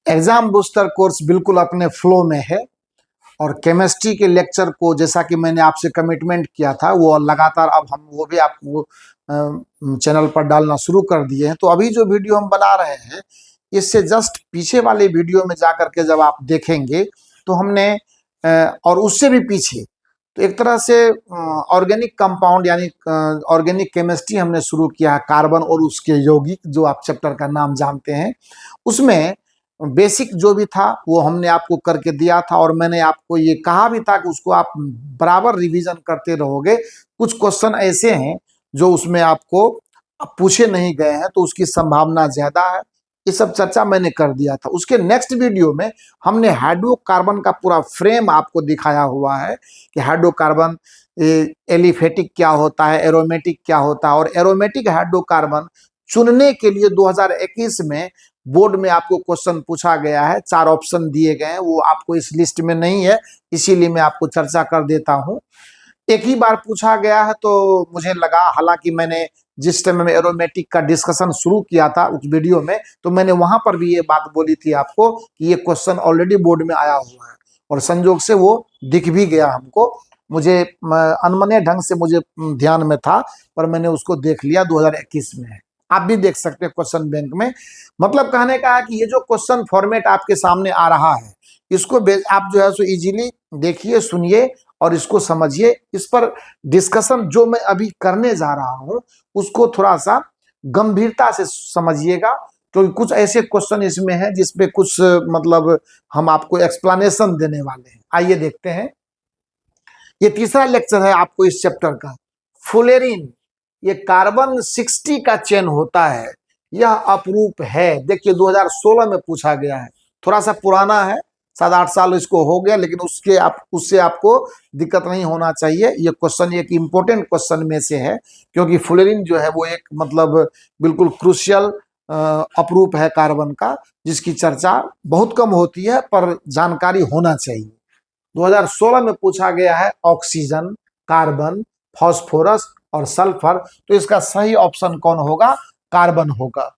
Exam booster course बिल्कुल अपने flow में है और केमिस्ट्री के लेक्चर को जैसा कि मैंने आपसे कमिटमेंट किया था वो लगातार अब हम वो भी आपको चैनल पर डालना शुरू कर दिए हैं। तो अभी जो वीडियो हम बना रहे हैं इससे जस्ट पीछे वाले वीडियो में जाकर के जब आप देखेंगे तो हमने और उससे भी पीछे तो एक तरह से ऑर्गेनिक कंपाउंड यानी ऑर्गेनिक केमिस्ट्री हमने शुरू किया है, कार्बन और उसके यौगिक जो आप चैप्टर का नाम जानते हैं। उसमें बेसिक जो भी था वो हमने आपको करके दिया था और मैंने आपको ये कहा भी था कि उसको आप बराबर रिवीजन करते रहोगे। कुछ क्वेश्चन ऐसे हैं जो उसमें आपको पूछे नहीं गए हैं तो उसकी संभावना ज्यादा है। ये सब चर्चा मैंने कर दिया था। उसके नेक्स्ट वीडियो में हमने हाइड्रोकार्बन का पूरा फ्रेम आपको दिखाया हुआ है कि हाइड्रोकार्बन एलिफेटिक क्या होता है, एरोमेटिक क्या होता है और एरोमेटिक हाइड्रोकार्बन चुनने के लिए 2021 में बोर्ड में आपको क्वेश्चन पूछा गया है। 4 ऑप्शन दिए गए हैं, वो आपको इस लिस्ट में नहीं है, इसीलिए मैं आपको चर्चा कर देता हूं। एक ही बार पूछा गया है तो मुझे लगा, हालांकि मैंने जिस टाइम में एरोमेटिक का डिस्कशन शुरू किया था उस वीडियो में तो मैंने वहां पर भी ये बात बोली थी आपको कि ये क्वेश्चन ऑलरेडी बोर्ड में आया हुआ है और संजोग से वो दिख भी गया हमको। मुझे अनमने ढंग से मुझे ध्यान में था पर मैंने उसको देख लिया, 2021 में है। आप भी देख सकते हैं क्वेश्चन बैंक में। मतलब कहने का है कि ये जो क्वेश्चन फॉर्मेट आपके सामने आ रहा है इसको आप जो है सो इजीली देखिए, सुनिए और इसको समझिए। इस पर डिस्कशन जो मैं अभी करने जा रहा हूं उसको थोड़ा सा गंभीरता से समझिएगा क्योंकि कुछ ऐसे क्वेश्चन इसमें हैं जिसपे कुछ मतलब हम आपको एक्सप्लेनेशन देने वाले हैं। आइए देखते हैं। ये तीसरा लेक्चर है आपको इस चैप्टर का, फुलेरिन। ये कार्बन 60 का चेन होता है, यह अपरूप है। देखिए 2016 में पूछा गया है, थोड़ा सा पुराना है, 7-8 साल इसको हो गया, लेकिन उससे आपको दिक्कत नहीं होना चाहिए। ये क्वेश्चन एक इम्पोर्टेंट क्वेश्चन में से है क्योंकि फ्लोरीन जो है वो एक मतलब बिल्कुल क्रूशियल अपरूप है कार्बन का, जिसकी चर्चा बहुत कम होती है पर जानकारी होना चाहिए। 2016 में पूछा गया है ऑक्सीजन, कार्बन, फास्फोरस और सल्फर। तो इसका सही ऑप्शन कौन होगा? कार्बन होगा।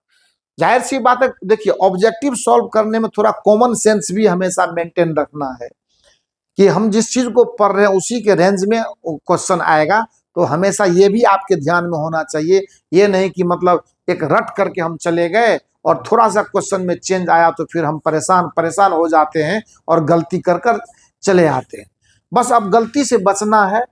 जाहिर सी बात है, देखिए ऑब्जेक्टिव सॉल्व करने में थोड़ा कॉमन सेंस भी हमेशा मेंटेन रखना है कि हम जिस चीज को पढ़ रहे हैं उसी के रेंज में क्वेश्चन आएगा। तो हमेशा ये भी आपके ध्यान में होना चाहिए, ये नहीं कि मतलब एक रट करके हम चले गए और थोड़ा सा क्वेश्चन में चेंज आया तो फिर हम परेशान हो जाते हैं और गलती कर कर चले आते हैं। बस अब गलती से बचना है।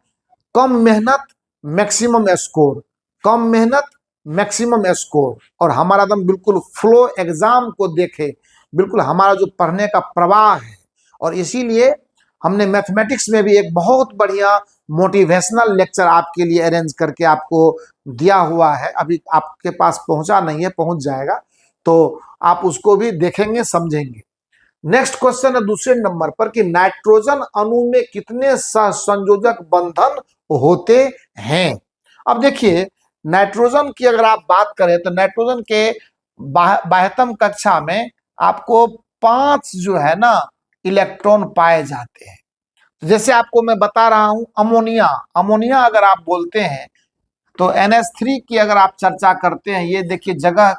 कम मेहनत मैक्सिमम स्कोर, कम मेहनत मैक्सिमम स्कोर। और हमारा एकदम बिल्कुल फ्लो एग्जाम को देखे, बिल्कुल हमारा जो पढ़ने का प्रवाह है। और इसीलिए हमने मैथमेटिक्स में भी एक बहुत बढ़िया मोटिवेशनल लेक्चर आपके लिए अरेंज करके आपको दिया हुआ है। अभी आपके पास पहुंचा नहीं है, पहुंच जाएगा तो आप उसको भी देखेंगे, समझेंगे। नेक्स्ट क्वेश्चन है दूसरे नंबर पर कि नाइट्रोजन अणु में कितने सहसंयोजक बंधन होते हैं। अब देखिए नाइट्रोजन की अगर आप बात करें तो नाइट्रोजन के 72 कक्षा में आपको 5 जो है ना इलेक्ट्रॉन पाए जाते हैं। जैसे आपको मैं बता रहा हूं अमोनिया, अमोनिया अगर आप बोलते हैं तो NH3 की अगर आप चर्चा करते हैं, ये देखिए जगह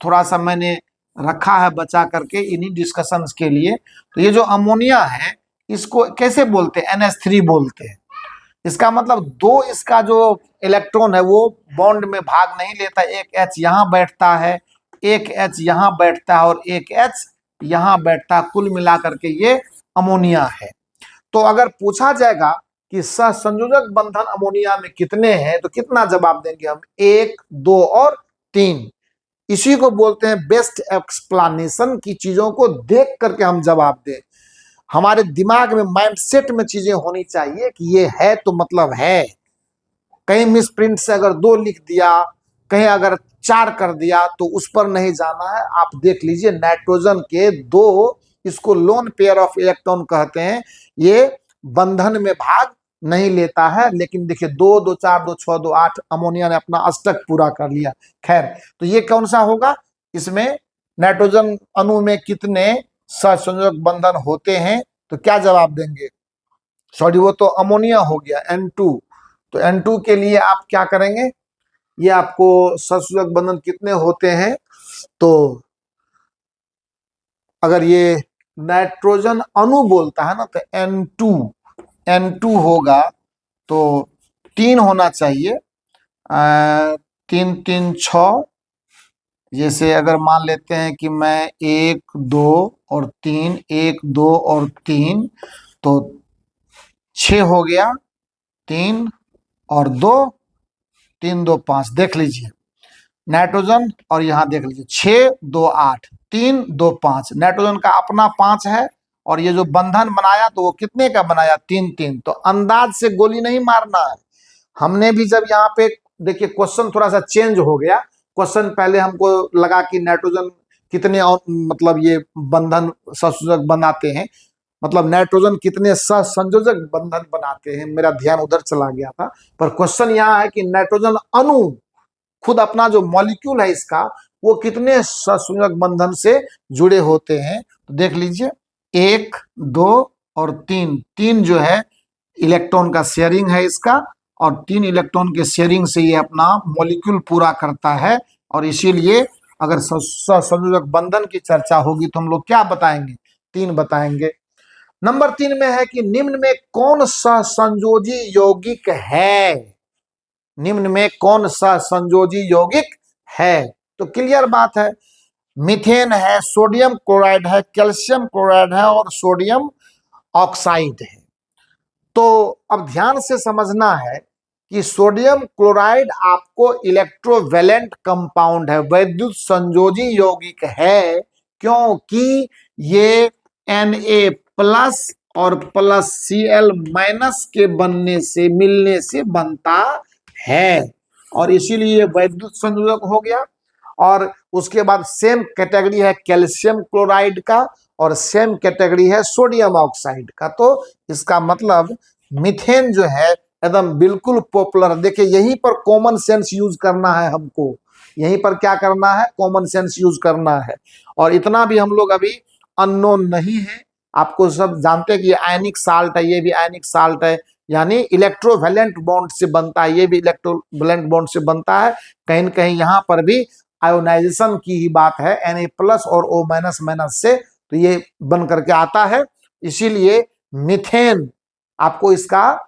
थोड़ा सा मैंने रखा है बचा करके इन्हीं डिस्कशंस के लिए। तो ये जो अमोनिया है इसको कैसे बोलते हैं? NH3 बोलते हैं। इसका मतलब 2 इसका जो इलेक्ट्रॉन है वो बॉन्ड में भाग नहीं लेता। एक H यहाँ बैठता है, एक H यहाँ बैठता है और एक H यहाँ बैठता है। कुल मिलाकर के ये अमोनिया है। तो अगर पूछा जाएगा कि सहसंयोजक बंधन अमोनिया में कितने हैं तो कितना जवाब देंगे हम? 1, 2 और 3। इसी को बोलते हैं बेस्ट एक्सप्लेनेशन की चीजों को देख करके हम जवाब दें। हमारे दिमाग में माइंडसेट में चीजें होनी चाहिए कि ये है तो मतलब है। कहीं मिस प्रिंट से अगर 2 लिख दिया, कहीं अगर 4 कर दिया तो उस पर नहीं जाना है। आप देख लीजिए नाइट्रोजन के 2, इसको लोन पेयर ऑफ इलेक्ट्रॉन कहते हैं, ये बंधन में भाग नहीं लेता है। लेकिन देखिए 2, 2, 4, 2, 6, 2, 8 अमोनिया ने अपना अष्टक पूरा कर लिया। खैर, तो ये कौन सा होगा? इसमें नाइट्रोजन अणु में कितने सहसंयोजक बंधन होते हैं तो क्या जवाब देंगे? सॉरी, वो तो अमोनिया हो गया N2। तो N2 के लिए आप क्या करेंगे? ये आपको सहसंयोजक बंधन कितने होते हैं तो अगर ये नाइट्रोजन अणु बोलता है ना तो N2 होगा, तो 3 होना चाहिए। 3 3 6, जैसे अगर मान लेते हैं कि मैं 1 2 और 3, 1 2 और 3, तो 6 हो गया। 3 और 2, 3 2 5, देख लीजिए नाइट्रोजन, और यहाँ देख लीजिए 6 2 8, 3 2 5, नाइट्रोजन का अपना 5 है, और ये जो बंधन बनाया तो वो कितने का बनाया, 3 3। तो अंदाज से गोली नहीं मारना है। हमने भी जब यहाँ पे देखिए क्वेश्चन थोड़ा सा चेंज हो गया। क्वेश्चन पहले हमको लगा कि नाइट्रोजन कितने मतलब ये बंधन सहसंयोजक बनाते हैं, मतलब नाइट्रोजन कितने सहसंयोजक बंधन बनाते हैं, मेरा ध्यान उधर चला गया था। पर क्वेश्चन यहाँ है कि नाइट्रोजन अणु खुद अपना जो मॉलिक्यूल है इसका, वो कितने सहसंयोजक बंधन से जुड़े होते हैं। तो देख लीजिए 1 2 और 3, 3 जो है इलेक्ट्रॉन का शेयरिंग है इसका, और 3 इलेक्ट्रॉन के शेयरिंग से ये अपना मॉलिक्यूल पूरा करता है। और इसीलिए अगर सहसंयोजक बंधन की चर्चा होगी तो हम लोग क्या बताएंगे, 3 बताएंगे। नंबर 3 में है कि निम्न में कौन सहसंयोजी यौगिक है, निम्न में कौन सहसंयोजी यौगिक है। तो क्लियर बात है, मीथेन है, सोडियम क्लोराइड है, कैल्शियम क्लोराइड है और सोडियम ऑक्साइड है। तो अब ध्यान से समझना है कि सोडियम क्लोराइड आपको इलेक्ट्रोवैलेंट कंपाउंड है, वैद्युत संयोजी यौगिक है, क्योंकि ये Na+ और +Cl- के बनने से, मिलने से बनता है, और इसीलिए वैद्युत संयोजक हो गया। और उसके बाद सेम कैटेगरी है कैल्शियम क्लोराइड का, और सेम कैटेगरी है सोडियम ऑक्साइड का। तो इसका मतलब मीथेन जो है एकदम बिल्कुल पॉपुलर। देखिए यहीं पर कॉमन सेंस यूज करना है हमको, यहीं पर क्या करना है, कॉमन सेंस यूज करना है। और इतना भी हम लोग अभी अननोन नहीं है, आपको सब जानते हैं कि ये आयनिक साल्ट है, ये भी आयनिक साल्ट है, यानी इलेक्ट्रोवैलेंट बॉन्ड से बनता है, ये भी इलेक्ट्रोवैलेंट बॉन्ड से बनता है। कहीं न कहीं यहाँ पर भी आयोनाइजेशन की ही बात है, Na+ और O- से, तो ये बन करके आता है। इसीलिए मीथेन, आपको इसका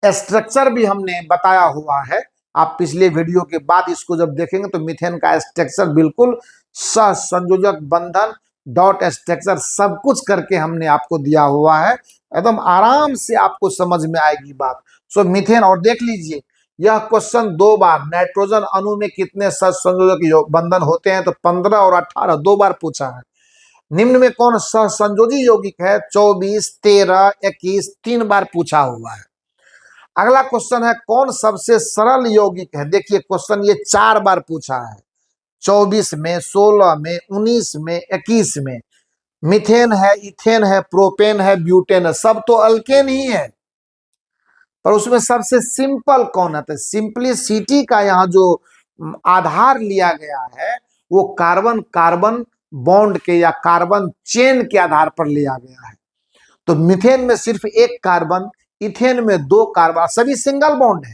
स्ट्रक्चर भी हमने बताया हुआ है, आप पिछले वीडियो के बाद इसको जब देखेंगे तो मीथेन का स्ट्रक्चर बिल्कुल सहसंयोजक बंधन डॉट स्ट्रक्चर सब कुछ करके हमने आपको दिया हुआ है, एकदम आराम से आपको समझ में आएगी बात। सो मीथेन, और देख लीजिए यह क्वेश्चन 2 बार, नाइट्रोजन अणु में कितने सहसंयोजक बंधन होते हैं, तो 15 और 18 2 बार पूछा है। निम्न में कौन सहसंयोजी यौगिक है, 24 13 21 3 बार पूछा हुआ है। अगला क्वेश्चन है कौन सबसे सरल यौगिक है। देखिए क्वेश्चन ये 4 बार पूछा है, 24 में, 16 में, 19 में, 21 में। मीथेन है, इथेन है, प्रोपेन है, ब्यूटेन है, सब तो अल्केन ही है, पर उसमें सबसे सिंपल कौन है। तो सिंपलिसिटी का यहाँ जो आधार लिया गया है वो कार्बन कार्बन बॉन्ड के या कार्बन चेन के आधार पर लिया गया है। तो मीथेन में सिर्फ 1 कार्बन, इथेन में 2 कार्बन, सभी सिंगल बॉन्ड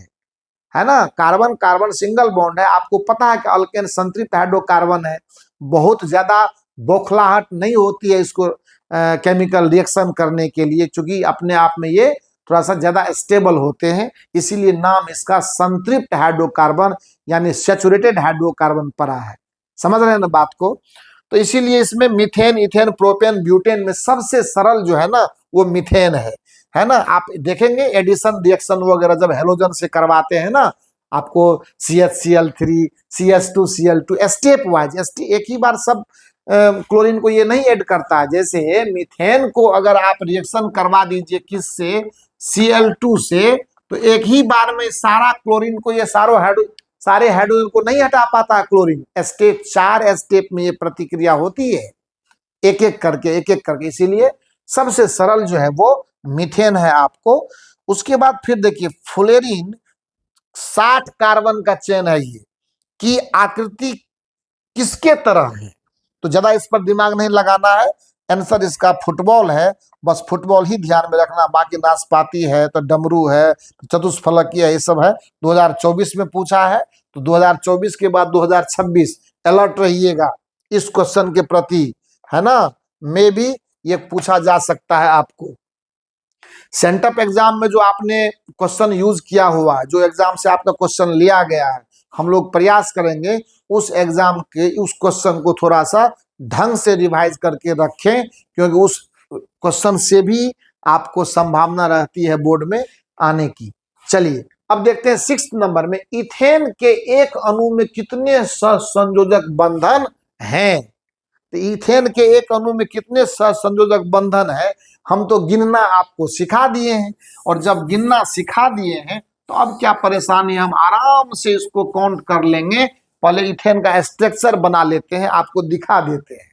है ना, कार्बन कार्बन सिंगल बॉन्ड है। आपको पता है कि अल्केन संतृप्त हाइड्रोकार्बन है, बहुत ज्यादा बौखलाहट नहीं होती है इसको केमिकल रिएक्शन करने के लिए, क्योंकि अपने आप में ये थोड़ा सा ज्यादा स्टेबल होते हैं, इसीलिए नाम इसका संतृप्त हाइड्रोकार्बन यानी सैचुरेटेड हाइड्रोकार्बन पड़ा है। समझ रहे हैं ना बात को। तो इसीलिए इसमें मीथेन, इथेन, प्रोपेन, ब्यूटेन में सबसे सरल जो है ना वो मीथेन है ना। आप देखेंगे एडिशन रिएक्शन वगैरह जब हेलोजन से करवाते हैं ना, आपको CH Cl3 CH2 Cl2 step wise, एक ही बार सब क्लोरीन को ये नहीं ऐड करता है। जैसे मीथेन को अगर आप रिएक्शन करवा दीजिए किससे, Cl2 से, तो एक ही बार में सारा क्लोरीन को, ये सारे हाइड्रोजन को नहीं हटा पाता क्लोरीन, स्टेप 4 स्टेप में ये प्रतिक्रिया होती है, एक एक करके। इसीलिए सबसे सरल जो है वो मीथेन है आपको। उसके बाद फिर देखिए फ्लोरीन 60 कार्बन का चेन है, ये की आकृति किसके तरह है, तो ज्यादा इस पर दिमाग नहीं लगाना है। आंसर इसका फुटबॉल है, बस फुटबॉल ही ध्यान में रखना, बाकी नाशपाती है, तो डमरू है, तो चतुष्फलकीय है, ये सब है। 2024 में पूछा है, तो 2024 के बाद 2026 अलर्ट रहिएगा इस क्वेश्चन के प्रति, है ना। में भी ये पूछा जा सकता है आपको। सेंटअप एग्जाम में जो आपने क्वेश्चन यूज किया हुआ है, जो एग्जाम से आपका क्वेश्चन लिया गया है, हम लोग प्रयास करेंगे उस एग्जाम के उस क्वेश्चन को थोड़ा सा ढंग से रिवाइज करके रखें, क्योंकि उस क्वेश्चन से भी आपको संभावना रहती है बोर्ड में आने की। चलिए अब देखते हैं 6 नंबर में, इथेन के एक अणु में कितने सहसंयोजक बंधन हैं। तो इथेन के एक अणु में कितने सहसंयोजक बंधन है, हम तो गिनना आपको सिखा दिए हैं, और जब गिनना सिखा दिए हैं तो अब क्या परेशानी, हम आराम से इसको काउंट कर लेंगे। पहले इथेन का स्ट्रक्चर बना लेते हैं, आपको दिखा देते हैं,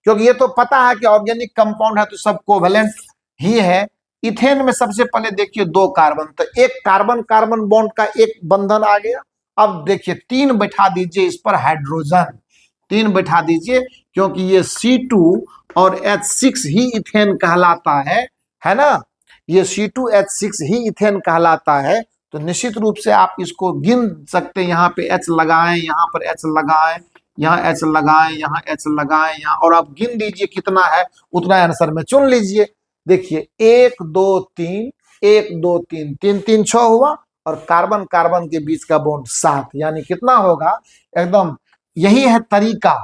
क्योंकि ये तो पता है कि ऑर्गेनिक कंपाउंड है तो सब कोवेलेंट ही है। इथेन में सबसे पहले देखिए 2 कार्बन, तो एक कार्बन कार्बन बॉन्ड का एक बंधन आ गया। अब देखिए 3 बैठा दीजिए इस पर हाइड्रोजन, 3 बैठा दीजिए, क्योंकि ये C2 और H6 ही इथेन कहलाता है ना, ये C2H6 ही इथेन कहलाता है। तो निश्चित रूप से आप इसको गिन सकते हैं, यहाँ पे H लगाएं, यहाँ पर H लगाएं, यहाँ H लगाएं, यहाँ H लगाएं, यहाँ, और आप गिन लीजिए कितना है, उतना आंसर में चुन लीजिए। देखिए 1 2 3, 1 2 3, 3 3 6 हुआ, और कार्बन कार्बन के बीच का बॉन्ड 7, यानी कितना होगा एकदम। यही है तरीका,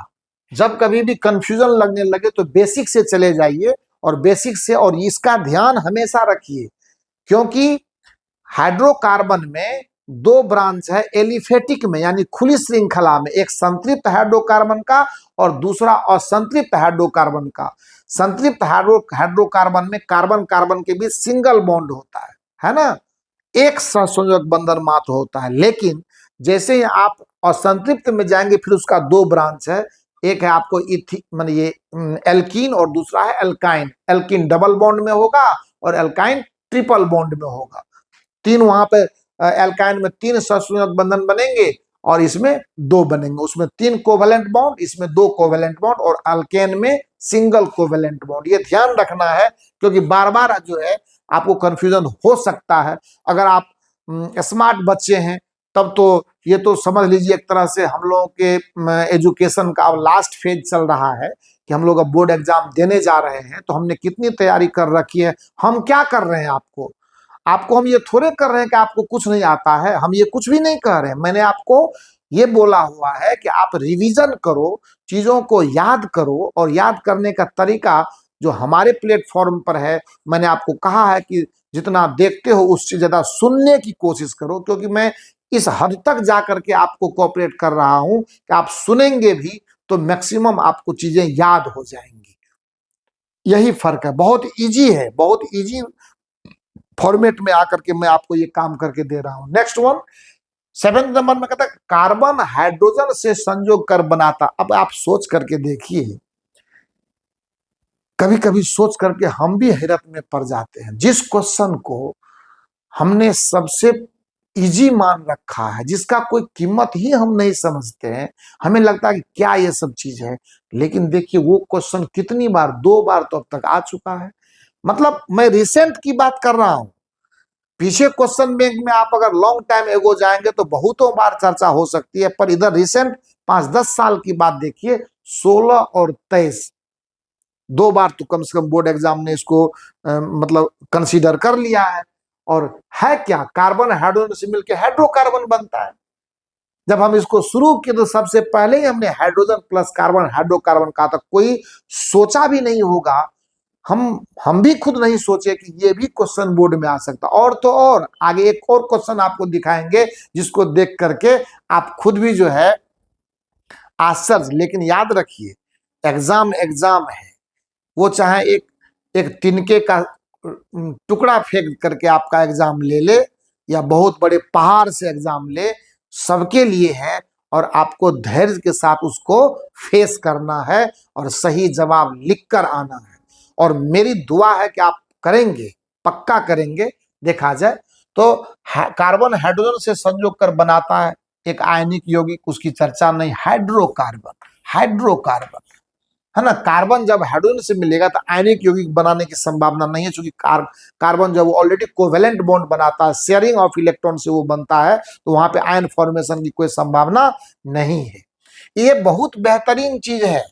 जब कभी भी कंफ्यूजन लगने लगे तो बेसिक से चले जाइए, और बेसिक से, और इसका ध्यान हमेशा रखिए, क्योंकि हाइड्रोकार्बन में 2 ब्रांच है एलिफेटिक में, यानी खुली श्रृंखला में, एक संतृप्त हाइड्रोकार्बन का और दूसरा असंतृप्त हाइड्रोकार्बन का। संतृप्त हाइड्रोकार्बन में कार्बन कार्बन के बीच सिंगल बॉन्ड होता है ना, एक सहसंयोजक बंधन मात्र होता है। लेकिन जैसे ही आप असंतृप्त में जाएंगे फिर उसका 2 ब्रांच है, एक है आपको मान ये एल्कीन, और दूसरा है एल्काइन। एल्कीन डबल बॉन्ड में होगा और एल्काइन ट्रिपल बॉन्ड में होगा। 3 वहां पे एल्काइन में 3 सहसंयोजक बंधन बनेंगे और इसमें 2 बनेंगे, उसमें 3 कोवेलेंट बॉन्ड, इसमें 2 कोवेलेंट बॉन्ड, और अल्केन में सिंगल कोवेलेंट बॉन्ड। ये ध्यान रखना है, क्योंकि बार बार जो है आपको कंफ्यूजन हो सकता है। अगर आप स्मार्ट बच्चे हैं तब तो ये तो समझ लीजिए एक तरह से हम लोगों के एजुकेशन का अब लास्ट फेज चल रहा है, कि हम लोग अब बोर्ड एग्जाम देने जा रहे हैं, तो हमने कितनी तैयारी कर रखी है। हम क्या कर रहे हैं, आपको हम ये थोड़े कर रहे हैं कि आपको कुछ नहीं आता है, हम ये कुछ भी नहीं कह रहे हैं। मैंने आपको ये बोला हुआ है कि आप रिवीजन करो, चीजों को याद करो, और याद करने का तरीका जो हमारे प्लेटफॉर्म पर है, मैंने आपको कहा है कि जितना देखते हो उससे ज्यादा सुनने की कोशिश करो, क्योंकि मैं इस हद तक जाकर के आपको कोऑपरेट कर रहा हूं कि आप सुनेंगे भी तो मैक्सिमम आपको चीजें याद हो जाएंगी। यही फर्क है, बहुत इजी है, बहुत इजी फॉर्मेट में आकर के मैं आपको ये काम करके दे रहा हूं। नेक्स्ट वन 7 नंबर में कहता है कार्बन हाइड्रोजन से संयोग कर बनाता। अब आप सोच करके देखिए, कभी कभी सोच करके हम भी हैरत में पड़ जाते हैं। जिस क्वेश्चन को हमने सबसे इजी मान रखा है, जिसका कोई कीमत ही हम नहीं समझते हैं, हमें लगता है कि क्या ये सब चीज है, लेकिन देखिए वो क्वेश्चन कितनी बार, 2 बार तो अब तक आ चुका है। मतलब मैं रिसेंट की बात कर रहा हूं, पीछे क्वेश्चन बैंक में आप अगर लॉन्ग टाइम एगो जाएंगे तो बहुतों बार चर्चा हो सकती है, पर इधर रिसेंट 5-10 साल की बात देखिए, 16 और 23, 2 बार तो कम से कम बोर्ड एग्जाम ने इसको मतलब कंसीडर कर लिया है। और है क्या, कार्बन हाइड्रोजन से मिलकर हाइड्रोकार्बन बनता है। जब हम इसको शुरू किए तो सबसे पहले ही हमने हाइड्रोजन प्लस कार्बन हाइड्रोकार्बन कहा था। कोई सोचा भी नहीं होगा, हम भी खुद नहीं सोचे कि ये भी क्वेश्चन बोर्ड में आ सकता। और तो और आगे एक और क्वेश्चन आपको दिखाएंगे जिसको देख करके आप खुद भी जो है आश्चर्य। लेकिन याद रखिए एग्जाम है, वो चाहे एक तिनके का टुकड़ा फेंक करके आपका एग्जाम ले या बहुत बड़े पहाड़ से एग्जाम ले, सबके लिए है, और आपको धैर्य के साथ उसको फेस करना है और सही जवाब लिखकर आना है। और मेरी दुआ है कि आप करेंगे, पक्का करेंगे। देखा जाए तो कार्बन हाइड्रोजन से संयोग कर बनाता है एक आयनिक यौगिक, उसकी चर्चा नहीं। हाइड्रोकार्बन है ना, कार्बन जब हाइड्रोजन से मिलेगा तो आयनिक यौगिक बनाने की संभावना नहीं है, क्योंकि कार्बन जब ऑलरेडी कोवेलेंट बॉन्ड बनाता है, शेयरिंग ऑफ इलेक्ट्रॉन से वो बनता है, तो वहां पे आयन फॉर्मेशन की कोई संभावना नहीं है। ये बहुत बेहतरीन चीज है,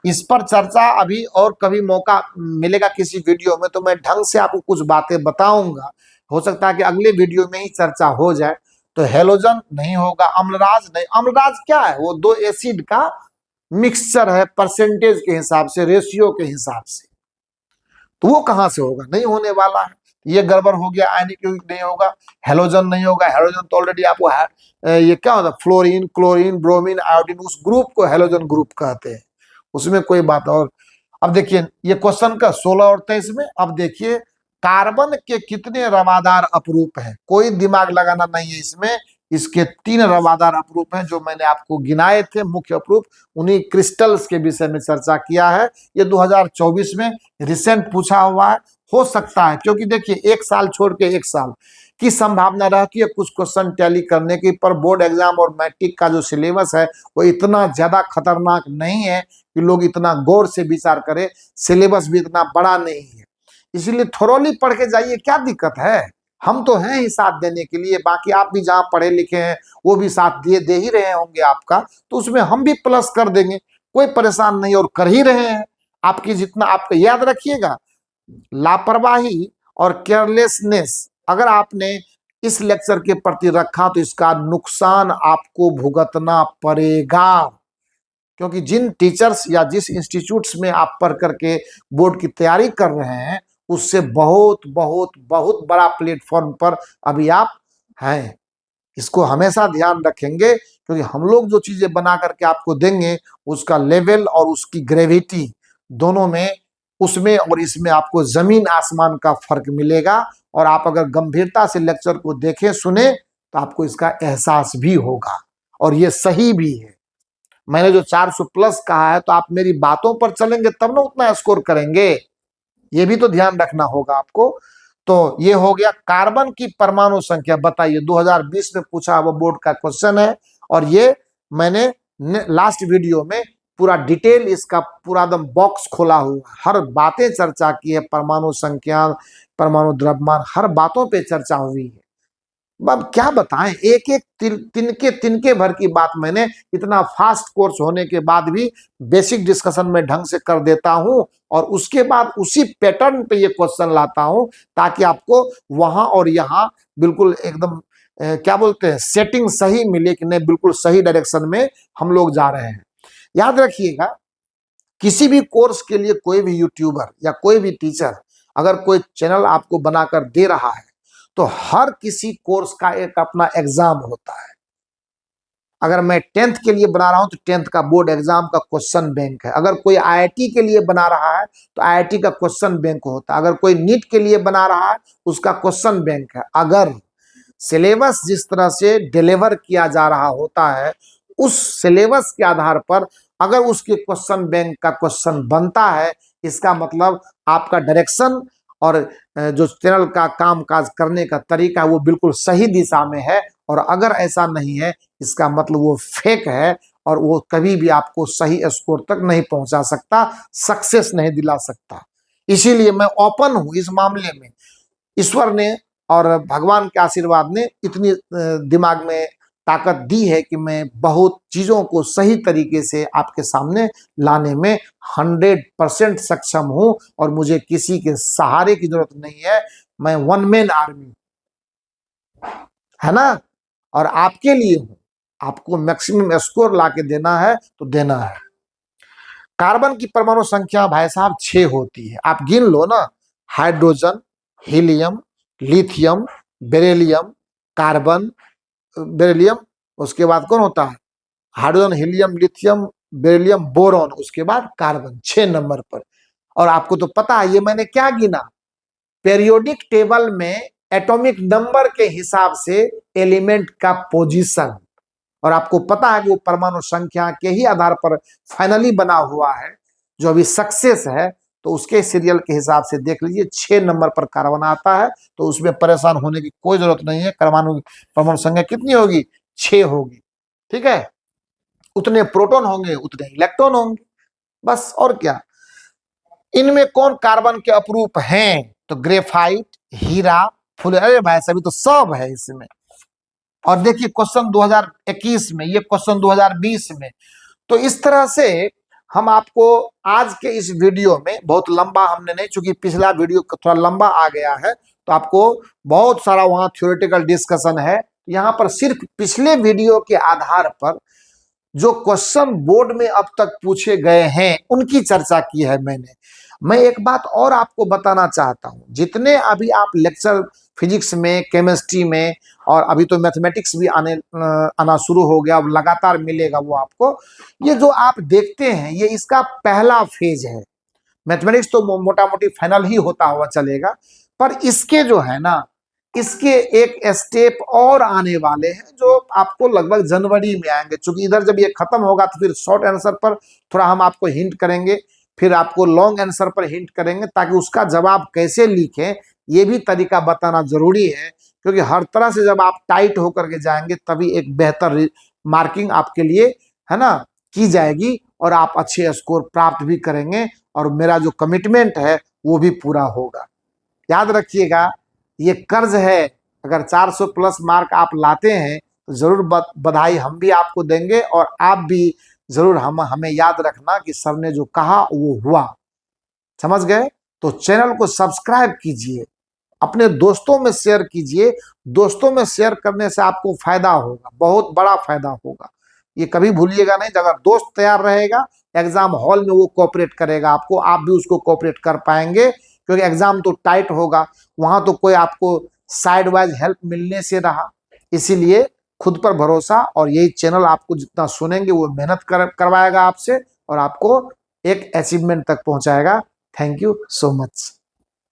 इस पर चर्चा अभी और कभी मौका मिलेगा किसी वीडियो में तो मैं ढंग से आपको कुछ बातें बताऊंगा। हो सकता है कि अगले वीडियो में ही चर्चा हो जाए। तो हेलोजन नहीं होगा, अम्लराज नहीं। अम्लराज क्या है? वो दो एसिड का मिक्सचर है, परसेंटेज के हिसाब से, रेशियो के हिसाब से। तो वो कहां से होगा? नहीं होने वाला है। ये गड़बड़ हो गया, आयनिक यौगिक नहीं होगा, हेलोजन नहीं होगा। हेलोजन तो ऑलरेडी आपको ये क्या होता है, फ्लोरीन, क्लोरीन, ब्रोमीन, आयोडीन, उस ग्रुप को हेलोजन ग्रुप कहते हैं, उसमें कोई बात। और अब देखिए ये क्वेश्चन का 16 और 23 में, अब देखिए कार्बन के कितने रवादार अपरूप हैं? कोई दिमाग लगाना नहीं है इसमें। इसके 3 रवादार अपरूप हैं जो मैंने आपको गिनाए थे, मुख्य अपरूप। उन्हीं क्रिस्टल्स के विषय में चर्चा किया है। ये 2024 में रिसेंट पूछा हुआ है। हो सकता है, क्योंकि देखिए एक साल छोड़ के एक साल की संभावना रहती है कुछ क्वेश्चन टैली करने की, पर बोर्ड एग्जाम और मैट्रिक का जो सिलेबस है वो इतना ज्यादा खतरनाक नहीं है कि लोग इतना गौर से विचार करें। सिलेबस भी इतना बड़ा नहीं है, इसीलिए थोरोली पढ़ के जाइए, क्या दिक्कत है? हम तो हैं ही साथ देने के लिए। बाकी आप भी जहां पढ़े लिखे हैं वो भी साथ दे ही रहे होंगे आपका, तो उसमें हम भी प्लस कर देंगे, कोई परेशान नहीं, और कर ही रहे हैं। आपकी जितना, आपको याद रखिएगा, लापरवाही और केयरलेसनेस अगर आपने इस लेक्चर के प्रति रखा तो इसका नुकसान आपको भुगतना पड़ेगा। क्योंकि जिन टीचर्स या जिस इंस्टीट्यूट्स में आप पढ़ करके बोर्ड की तैयारी कर रहे हैं, उससे बहुत बहुत बहुत बड़ा प्लेटफॉर्म पर अभी आप हैं। इसको हमेशा ध्यान रखेंगे, क्योंकि हम लोग जो चीजें बना करके आपको देंगे उसका लेवल और उसकी ग्रेविटी दोनों में, उसमें और इसमें आपको जमीन आसमान का फर्क मिलेगा। और आप अगर गंभीरता से लेक्चर को देखें सुने तो आपको इसका एहसास भी होगा, और ये सही भी है। मैंने जो 400 प्लस कहा है, तो आप मेरी बातों पर चलेंगे तब ना उतना स्कोर करेंगे, ये भी तो ध्यान रखना होगा आपको। तो ये हो गया कार्बन की परमाणु संख्या बताइए, 2020 में पूछा हुआ बोर्ड का क्वेश्चन है। और ये मैंने लास्ट वीडियो में पूरा डिटेल इसका पूरा एकदम बॉक्स खोला हुआ, हर बातें चर्चा की है, परमाणु संख्या, परमाणु द्रव्यमान, हर बातों पे चर्चा हुई है। अब क्या बताएं, एक एक तिनके तिनके भर की बात मैंने इतना फास्ट कोर्स होने के बाद भी बेसिक डिस्कशन में ढंग से कर देता हूं, और उसके बाद उसी पैटर्न पे ये क्वेश्चन लाता हूं, ताकि आपको वहां और यहां बिल्कुल एकदम क्या बोलते हैं, सेटिंग सही मिले कि नहीं, बिल्कुल सही डायरेक्शन में हम लोग जा रहे हैं। याद रखिएगा, किसी भी कोर्स के लिए कोई भी यूट्यूबर या कोई भी टीचर अगर कोई चैनल आपको बनाकर दे रहा है, तो हर किसी कोर्स का एक अपना एग्जाम होता है। अगर मैं 10th के लिए बना रहा हूं तो 10th का बोर्ड एग्जाम का क्वेश्चन बैंक है। अगर कोई आईआईटी के लिए बना रहा है तो आईआईटी का क्वेश्चन बैंक होता है। अगर कोई नीट के लिए बना रहा है उसका क्वेश्चन बैंक है। अगर सिलेबस जिस तरह से डिलीवर किया जा रहा होता है, उस सिलेबस के आधार पर अगर उसके क्वेश्चन बैंक का क्वेश्चन बनता है, इसका मतलब आपका डायरेक्शन और जो चैनल का काम काज करने का तरीका वो बिल्कुल सही दिशा में है। और अगर ऐसा नहीं है, इसका मतलब वो फेक है, और वो कभी भी आपको सही स्कोर तक नहीं पहुंचा सकता, सक्सेस नहीं दिला सकता। इसीलिए मैं ओपन हूं इस मामले में। ईश्वर ने और भगवान के आशीर्वाद ने इतनी दिमाग में ताकत दी है कि मैं बहुत चीजों को सही तरीके से आपके सामने लाने में 100% सक्षम हूं, और मुझे किसी के सहारे की जरूरत नहीं है। मैं वन मैन आर्मी, है ना, और आपके लिए हूं। आपको मैक्सिमम स्कोर लाके देना है तो देना है। कार्बन की परमाणु संख्या भाई साहब 6 होती है, आप गिन लो ना। Hydrogen, helium, lithium, beryllium, carbon, beryllium, उसके बाद कौन होता है, hydrogen, helium, lithium, beryllium, boron, उसके बाद कार्बन 6 नंबर पर। और आपको तो पता है ये मैंने क्या गिना, पेरियोडिक टेबल में एटॉमिक नंबर के हिसाब से एलिमेंट का पोजीशन। और आपको पता है कि वो परमाणु संख्या के ही आधार पर फाइनली बना हुआ है, जो अभी सक्सेस है। तो उसके सीरियल के हिसाब से देख लीजिए 6 नंबर पर कार्बन आता है, तो उसमें परेशान होने की कोई जरूरत नहीं है। परमाणु संख्या कितनी होगी, 6 होगी, ठीक है। उतने प्रोटॉन होंगे उतने इलेक्ट्रॉन होंगे, बस, और क्या। इनमें कौन कार्बन के अपरूप हैं, तो ग्रेफाइट, हीरा, फुले, अरे भाई सभी तो सब है इसमें। और देखिए क्वेश्चन 2021 में, ये क्वेश्चन 2020 में। तो इस तरह से हम आपको आज के इस वीडियो में, बहुत लंबा हमने नहीं, चूंकि पिछला वीडियो थोड़ा लंबा आ गया है तो आपको बहुत सारा वहां थ्योरेटिकल डिस्कशन है, यहाँ पर सिर्फ पिछले वीडियो के आधार पर जो क्वेश्चन बोर्ड में अब तक पूछे गए हैं उनकी चर्चा की है मैंने। मैं एक बात और आपको बताना चाहता हूं, जितने अभी आप लेक्चर फिजिक्स में, केमिस्ट्री में, और अभी तो मैथमेटिक्स भी आना शुरू हो गया, अब लगातार मिलेगा वो आपको। ये जो आप देखते हैं ये इसका पहला फेज है। मैथमेटिक्स तो मोटा मोटी फाइनल ही होता हुआ चलेगा, पर इसके जो है ना, इसके एक स्टेप और आने वाले हैं जो आपको लगभग जनवरी में आएंगे। क्योंकि इधर जब ये खत्म होगा तो फिर शॉर्ट आंसर पर थोड़ा हम आपको हिंट करेंगे, फिर आपको लॉन्ग आंसर पर हिंट करेंगे, ताकि उसका जवाब कैसे लिखें ये भी तरीका बताना जरूरी है। क्योंकि हर तरह से जब आप टाइट होकर के जाएंगे तभी एक बेहतर मार्किंग आपके लिए, है ना, की जाएगी और आप अच्छे स्कोर प्राप्त भी करेंगे और मेरा जो कमिटमेंट है वो भी पूरा होगा। याद रखिएगा, ये कर्ज है। अगर 400 प्लस मार्क आप लाते हैं तो जरूर बधाई हम भी आपको देंगे, और आप भी जरूर हमें याद रखना कि सर ने जो कहा वो हुआ। समझ गए? तो चैनल को सब्सक्राइब कीजिए, अपने दोस्तों में शेयर कीजिए। दोस्तों में शेयर करने से आपको फायदा होगा, बहुत बड़ा फायदा होगा। ये कभी भूलिएगा नहीं। अगर दोस्त तैयार रहेगा एग्जाम हॉल में, वो कोऑपरेट करेगा आपको, आप भी उसको कोऑपरेट कर पाएंगे। क्योंकि एग्जाम तो टाइट होगा, वहां तो कोई आपको साइड वाइज हेल्प मिलने से रहा। इसीलिए खुद पर भरोसा, और यही चैनल आपको जितना सुनेंगे वो मेहनत करवाएगा आपसे और आपको एक अचीवमेंट तक पहुंचाएगा। Thank you so much.